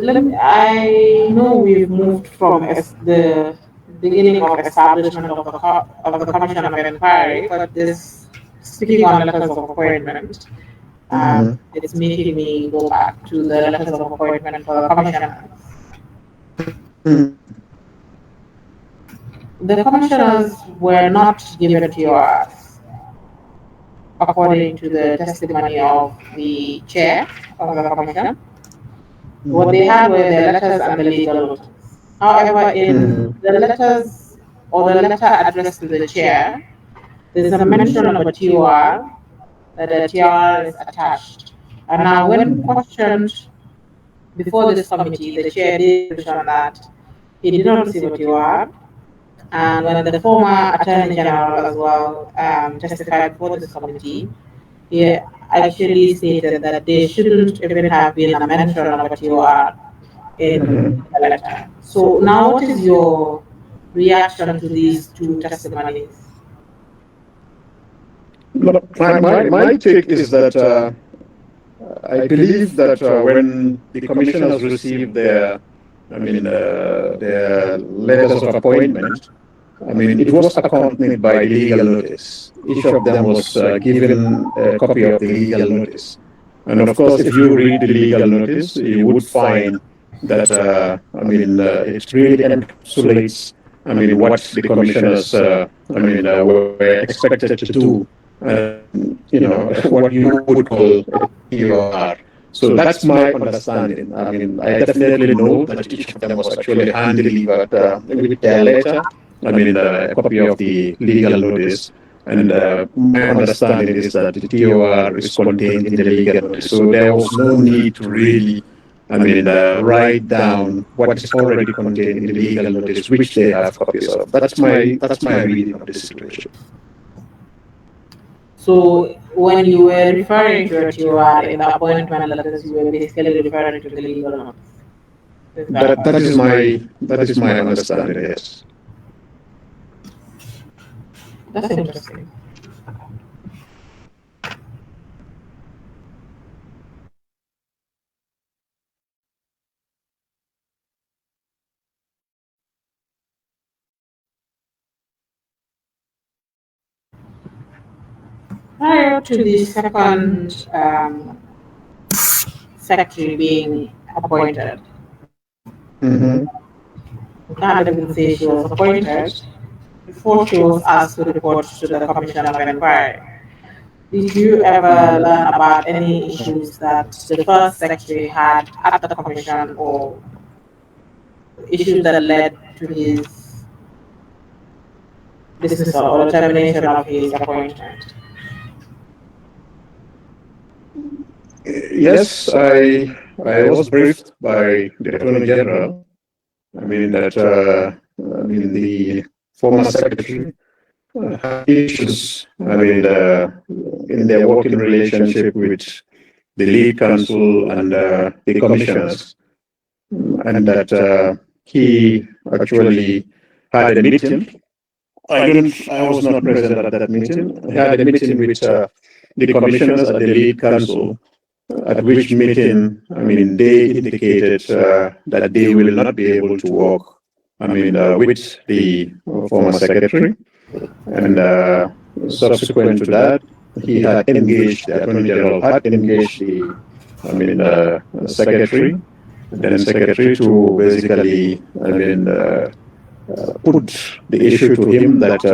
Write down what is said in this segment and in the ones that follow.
I know we've moved from the beginning of establishment of the Commission of Inquiry, but this speaking on letters of appointment, it's making me go back to the letters of appointment for the commissioners. The commissioners were not given TORs according to the testimony of the chair of the commission. What they had were the letters and the legal notice. However, in the letters or the letter addressed to the chair, there's a mention of a TOR, that the TOR is attached. And now, when questioned before this committee, the chair did mention that he did not receive a TOR. And when the former Attorney General as well testified before this committee, he actually stated that there shouldn't even have been a mention of a TOR in the letter. So now, what is your reaction to these two testimonies? My take is that I believe that when the commissioners received their letters of appointment, it was accompanied by legal notice. Each of them was given a copy of the legal notice. And of course, if you read the legal notice, you would find that, it really encapsulates, what the commissioners, were expected to do, what you would call a POR. So that's my understanding. I definitely know that each of them was actually hand-delivered with their letter, a copy of the legal notice. And my understanding is that the TOR is contained in the legal notice. So there was no need to really, write down what is already contained in the legal notice, which they have copies of. That's my reading of the situation. So when you were referring to a TOR in the appointment letters, you were basically referring to the legal notice. That is my understanding, yes. That's interesting. Prior to the second secretary being appointed, we can't even say she was appointed before she was asked to report to the Commission of Inquiry. Did you ever learn about any issues that the first secretary had at the commission, or issues that led to his dismissal or the termination of his appointment? Yes, I was briefed by the Attorney General. The former secretary had issues. In their working relationship with the lead counsel and the commissioners, and that he actually had a meeting. I was not present at that meeting. He had a meeting with the commissioners and the lead counsel, at which meeting, they indicated that they will not be able to work, with the former secretary. And subsequent to that, he had engaged, the Attorney General had engaged the secretary, then secretary to basically, put the issue to him that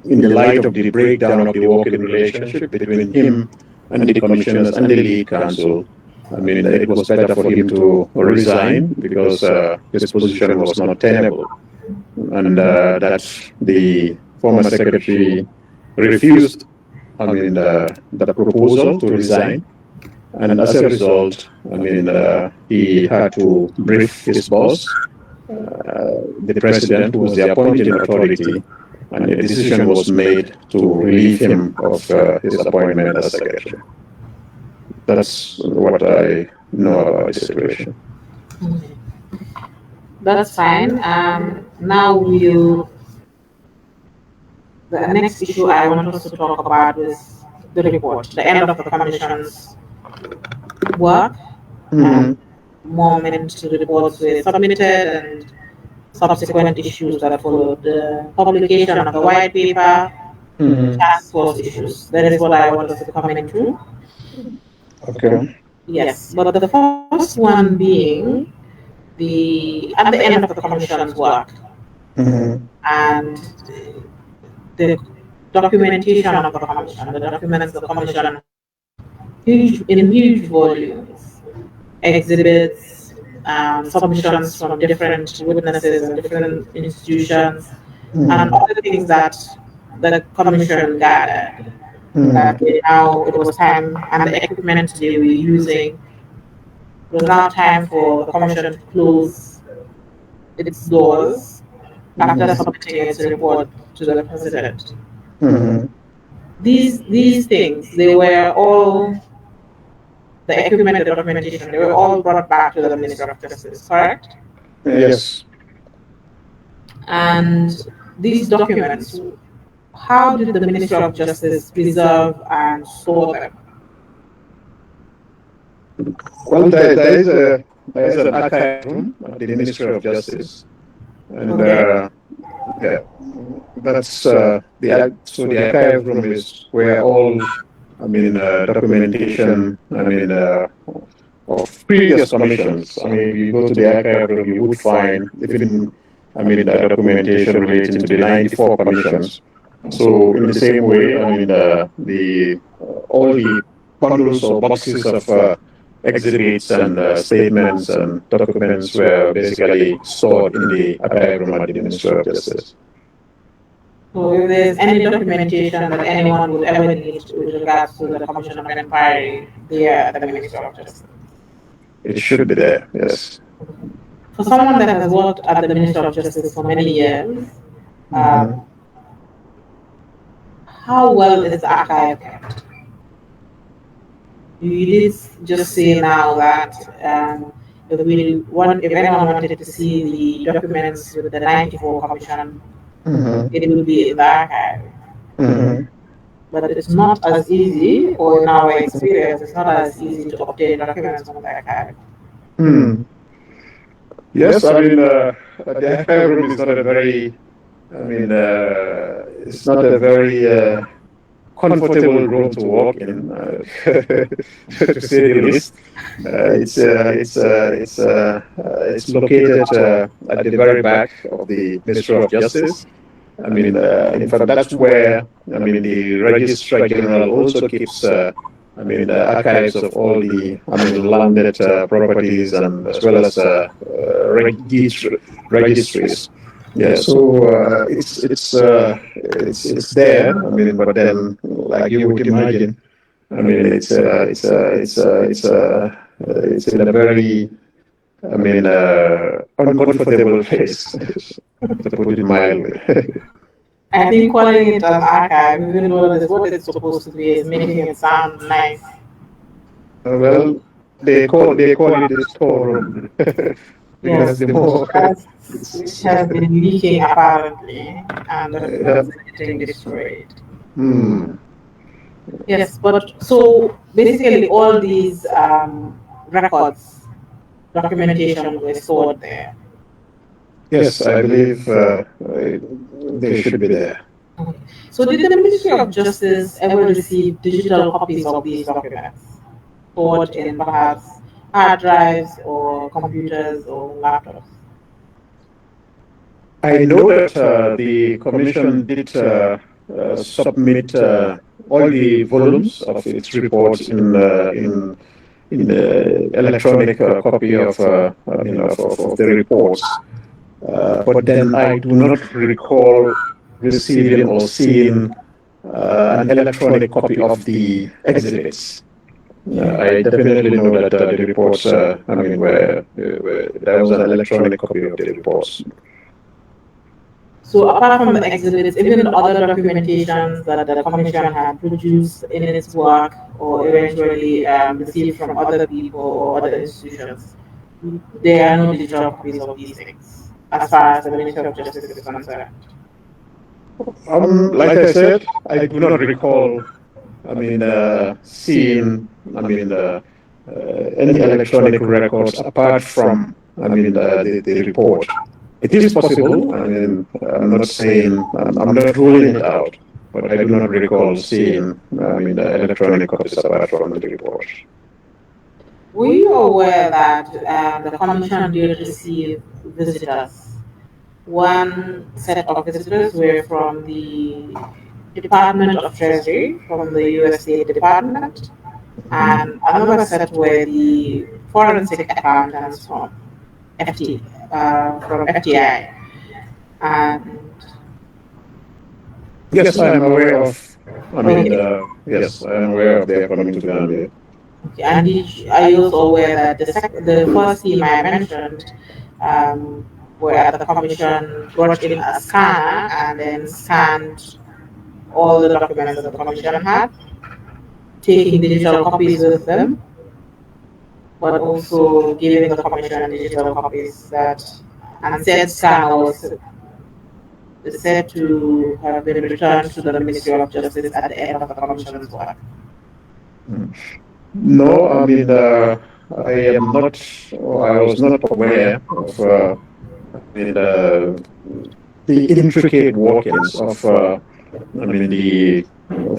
in the light of the breakdown of the working relationship between him and the commissioners and the lead counsel, it was better for him to resign because his position was not tenable. And that the former secretary refused, the proposal to resign. And as a result, he had to brief his boss, the president, who was the appointing authority, and a decision was made to relieve him of his appointment as secretary. That's what I know about the situation. That's fine. Now the next issue I want us to talk about is the report, the end of the commission's work. moment reports were submitted and subsequent issues that followed. The publication of the white paper, Mm-hmm. task force issues. That is what I want us to come into. Okay. Yes, but the first one being the at the end of the commission's work Mm-hmm. and the documentation of the commission, the documents the commission had huge volumes, exhibits, submissions from different witnesses and different institutions, and Mm-hmm. other things that the commission gathered. That Mm-hmm. now it was time, and the equipment they were using, it was now time for the commission to close its doors after submitting its report to the president. Mm-hmm. These things, they were all the equipment, the documentation, they were all brought back to the Ministry of Justice, correct? Yes. And these documents, how did the Ministry of Justice preserve and store them? Well, there is an archive room at the Ministry of Justice, and Okay. yeah, that's so the archive room is where all, documentation, of previous commissions. I mean, if you go to the archive room, you would find even, documentation relating to the 94 commissions. So, in the same way, the all the bundles or boxes of exhibits and statements and documents were basically stored in the archive room at the Ministry of Justice. So if there's any documentation that anyone would ever need with regards to the Commission of Inquiry, they are at the Ministry of Justice. It should be there, yes. For someone that has worked at the Ministry of Justice for many years, Mm-hmm. how well is the archive kept? You did just say now that if anyone wanted to see the documents with the 94 Commission, Mm-hmm. it will be in the archive. Mm-hmm. But it's not as easy, or in our experience, it's not as easy to obtain documents from the archive. Hmm. Yes, the archive room is not a very, it's not a very comfortable room to walk in, to say the least. It's located at the very back of the Ministry of Justice. In fact, that's where the Registrar General also keeps archives of all the landed properties, and as well as registries. Yeah, so it's there. But then, like you would imagine, it's in a very uncomfortable place, to put it mildly. I think calling it an archive, even though that's what it's supposed to be, is making it sound nice. Well, they call it the storeroom because Yes, the more which has been leaking apparently, and the yeah. documents are getting destroyed. Hmm. Yes, but so basically all these records, documentation were stored there. Yes, I believe they should be there. Okay. So did the Ministry of Justice ever receive digital copies of these documents, stored in perhaps hard drives or computers or laptops? I know that the commission did submit all the volumes of its reports in the electronic copy of of the reports. But then I do not recall receiving or seeing an electronic copy of the exhibits. I definitely know that the reports, there was an electronic copy of the reports. So apart from the exhibits, even other documentations that the commission had produced in its work or eventually received from other people or other institutions, there are no digital copies of these things as far as the Ministry of Justice is concerned. Like I said, I do not recall. Seeing. any electronic records apart from, the report. It is possible. I mean, I'm not saying, I'm not ruling it out, but I do not recall seeing, the electronic copies apart from the report. Were you aware that the commission did receive visitors? One set of visitors were from the Department of Treasury, from the US State Department, and another set were the forensic accountants from FTI. And Yes, I am aware of. okay, Yes, I am aware of their coming to Gambia. okay. And are you also aware that the first team I mentioned were at the commission brought in a scanner and then scanned all the documents that the commission had, taking digital copies with them, but also giving the commission digital copies that, and said scanner was said to have been returned to the Ministry of Justice at the end of the commission's work. No, I am not, or I was not aware of, mean, uh, the intricate workings of, the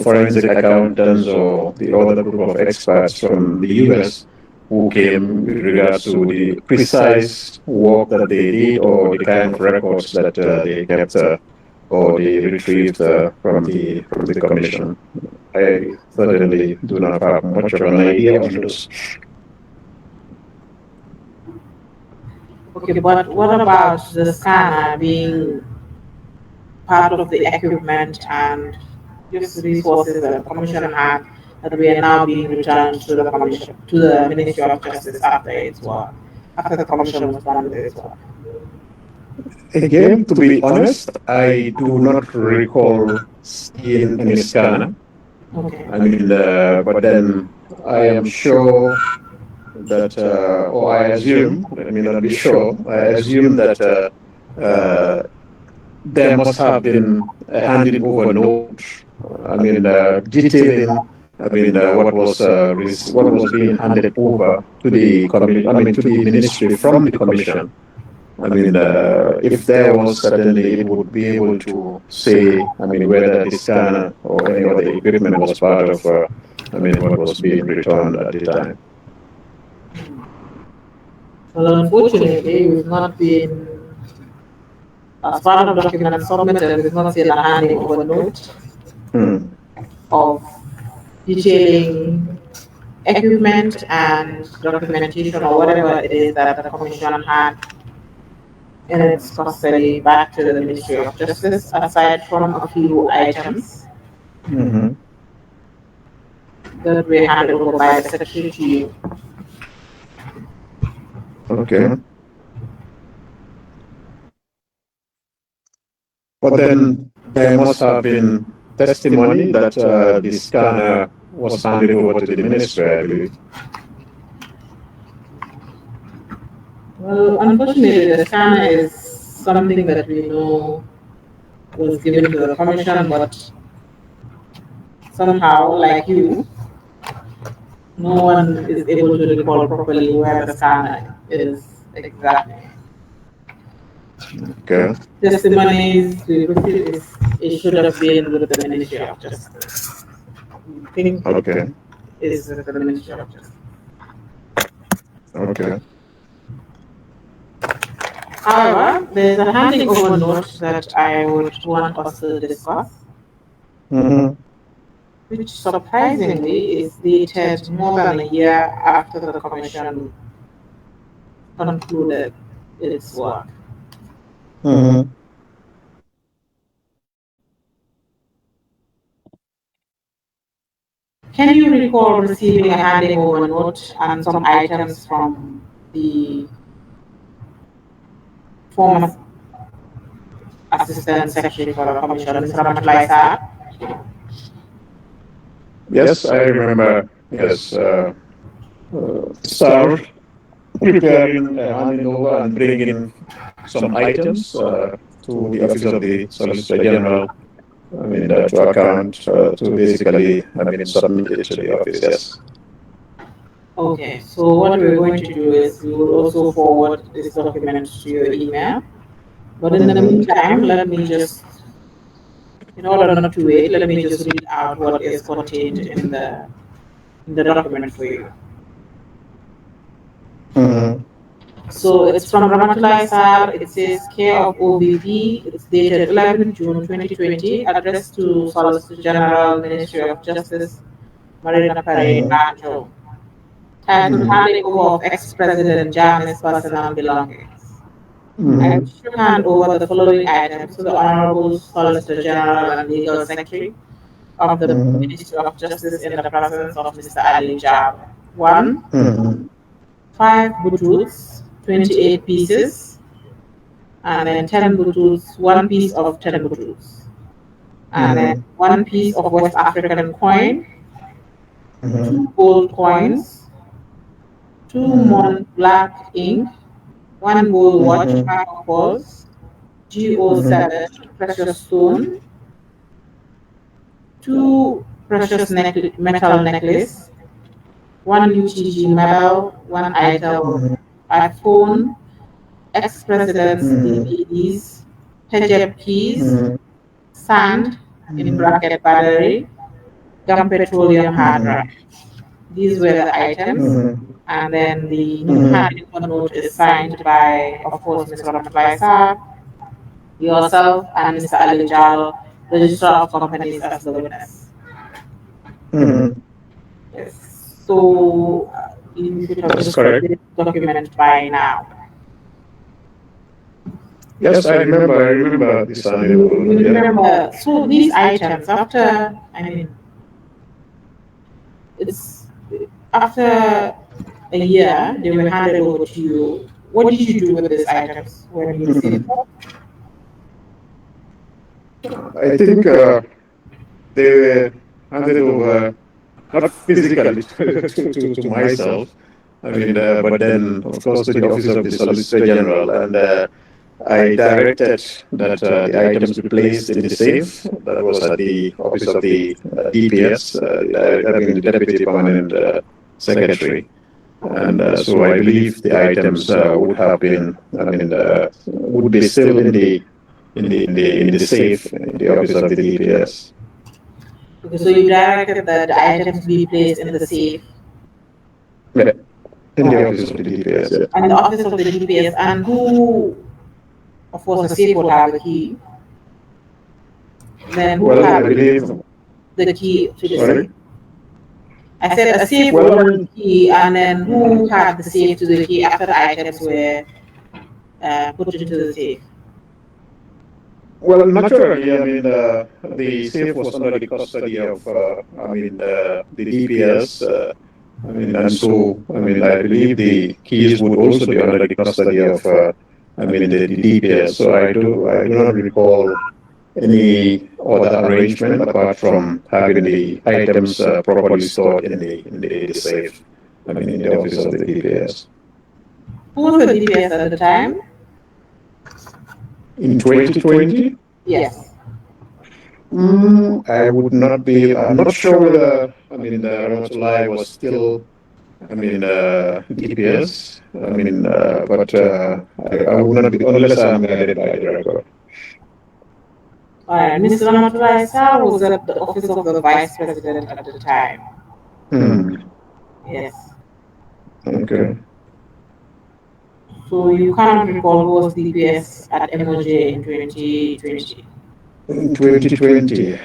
forensic accountants or the other group of experts from the US who came with regards to the precise work that they did or the kind of records that they kept or they retrieved from the commission. I certainly do not have much of an idea on those. Okay, but what about the scanner being part of the equipment and just resources that the commission had that we are now being returned to the commission, to the Ministry of Justice after its work, after the commission was done with its work? Again, to be honest, I do not recall seeing any scanner. Okay. But then I am sure that, or I assume, let me not be sure, I assume that there must have been a handing over note, detailing, what was being handed over to the to the ministry from the commission. If there was, certainly it would be able to say, whether the scanner or any other equipment was part of, what was being returned at the time. Well, unfortunately, we've not been, as part of the document submitted, we've not seen a handing over note of detailing equipment and documentation or whatever it is that the commission had in its custody back to the Ministry of Justice, aside from a few items that were handed over by the Secretary to you. Okay. But then there must have been testimony that the scanner was handed over to the ministry, I believe. Well, unfortunately, the scanner is something that we know was given to the commission, but somehow, like you, no one is able to recall properly where the scanner is exactly. Okay. Testimonies we received it should have been with the Ministry of Justice. I think Okay. it is with the Ministry of Justice. Okay. However, there's a handing over note that I would want us to discuss, which surprisingly is dated more than a year after the commission concluded its work. Can you recall receiving a handing over note and some items from the former Assistant Secretary for the Commission, Mr. Ramaphosa? Yes, I remember. Yes, Star preparing, handing over and bringing some items to the office of the Solicitor General. To account, to basically, submit it to the office. Yes. Okay, so what we're going to do is we will also forward this document to your email. But in the meantime, let me just, in order not to wait, let me just read out what is contained in the document for you. Mm-hmm. So it's from Ramatullah Sar. It says care of OVP. It's dated 11 June 2020, addressed to Solicitor General, Ministry of Justice, Marenah Banjo. Titled Handing Over of Ex-President Jammeh's Personal Belongings. I Mm-hmm. wish to hand over the following items to the Honorable Solicitor General and Legal Secretary of the Mm-hmm. Ministry of Justice in the presence of Mr. Ali Jal. 1. Mm-hmm. 5 butoots, 28 pieces, and then 10 butoots, one piece of 10 butoots, and then Mm-hmm. one piece of West African coin, Mm-hmm. 2 gold coins, 2 Mon black ink, 1 gold watch, Mm-hmm. 5 of balls, Mm-hmm. GO7 precious stone, 2 precious metal necklace, 1 UTG medal, 1 item, iPhone, ex-president's DVDs, hijab keys, Mm-hmm. sand in bracket battery, gum petroleum hard drive. These were the items. Mm-hmm. And then the Mm-hmm. handing over note is signed by, of course, Ms. Ramaphosa Sarr, yourself, and Mr. Ali Jalo, Registrar of Companies, as the witness. Mm-hmm. Yes. So you should have That's received correct. this document by now. Yes, I remember this You animal. Yeah. remember, so these items, after, I mean, it's after a year, they were handed over to you. What did you do with these items when you received Mhm. them? I think they were handed over not physically to myself. I mean, but then of course to the office of the Solicitor General, and I directed that the items be placed in the safe that was at the office of the DPS, I mean the Deputy Permanent Secretary. And so I believe the items would have been, I mean, would be still in the safe in the office of the DPS. Okay, so you directed that the items be placed in the safe. Yeah, in All the right. office of the DPS. Yeah. In the office of the DPS, and who, of course, the safe would have the key. Then who Well, had I believe. the key to the safe? Sorry. I said a safe Well, would I have mean, the key, and then who had the safe to the key after the items were put into the safe? well, naturally, I mean, the safe was under the custody of, I mean, the DPS. I mean, and so, I mean, I believe the keys would also be under the custody of, I mean, the DPS. So I do not recall any other arrangement apart from having the items properly stored in the safe. I mean, in the office of the DPS. Who was the DPS at the time? In 2020, Yes. I would not be. I'm not sure whether. I mean, the Ramatullah was still. I mean, DPS. I mean, but I would not be unless I'm guided by the record. All right. Mr. Ramatullah Sarr was at the office of the vice president at the time. Hmm. Yes. Okay. So you cannot recall who was DPS at MOJ in 2020. In 2020,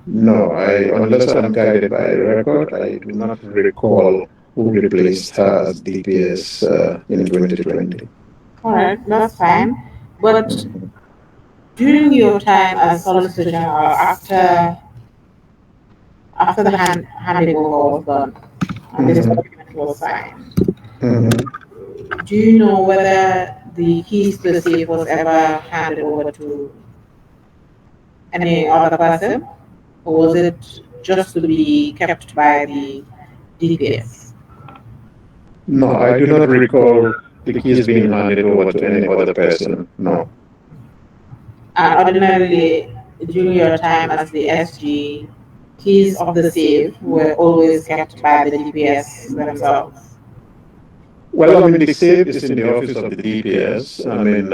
no, I unless I'm guided by the record, I do not recall who replaced her as DPS in 2020. All right, that's fine. But during your time as Solicitor General, after the handing over was done and this Mhm. document was signed, Mhm. do you know whether the keys to the safe was ever handed over to any other person, or was it just to be kept by the DPS? No, I do not recall the keys being handed over to any other person. No. And ordinarily, during your time as the SG, keys of the safe were always kept by the DPS themselves? Well, I mean, the safe is in the office of the DPS. I mean,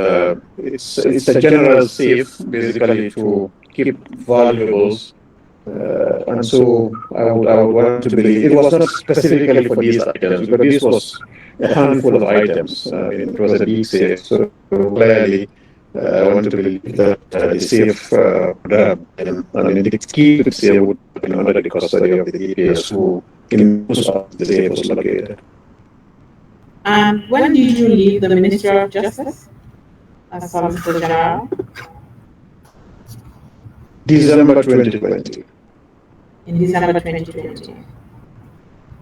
it's a general safe, basically to keep valuables. And so I would want to believe it was not specifically for these items, because this was a handful of items. I mean, it was a big safe. So clearly, I want to believe that the safe would have been, I mean, the key to the safe would have been under the custody of the DPS, who in whose office the safe was located. And when did you leave the Ministry of Justice as Solicitor General? December 2020. In December 2020.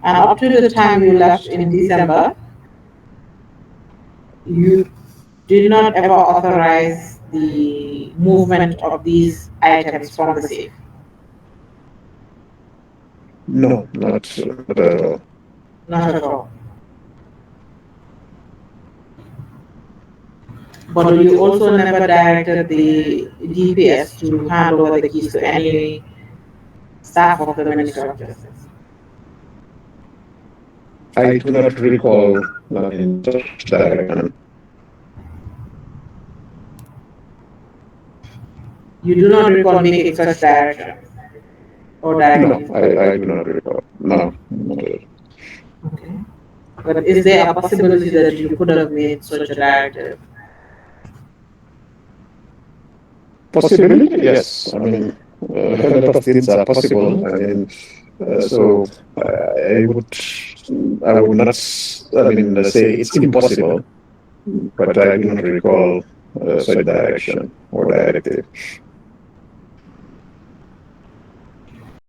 And up to the time you left in December, you did not ever authorize the movement of these items from the safe. No, not at all. Not at all. But you also never directed the DPS to hand over the keys to any staff of the Ministry of Justice. I do not recall in such direction. You do not recall making such direction or No, directing. I do not recall. No, not at all. Okay. But is there a possibility that you could have made such a directive? Possibility, yes. I mean, a lot of things are possible. I mean, so I would not, I mean, say it's impossible, but I do not recall such direction or directive.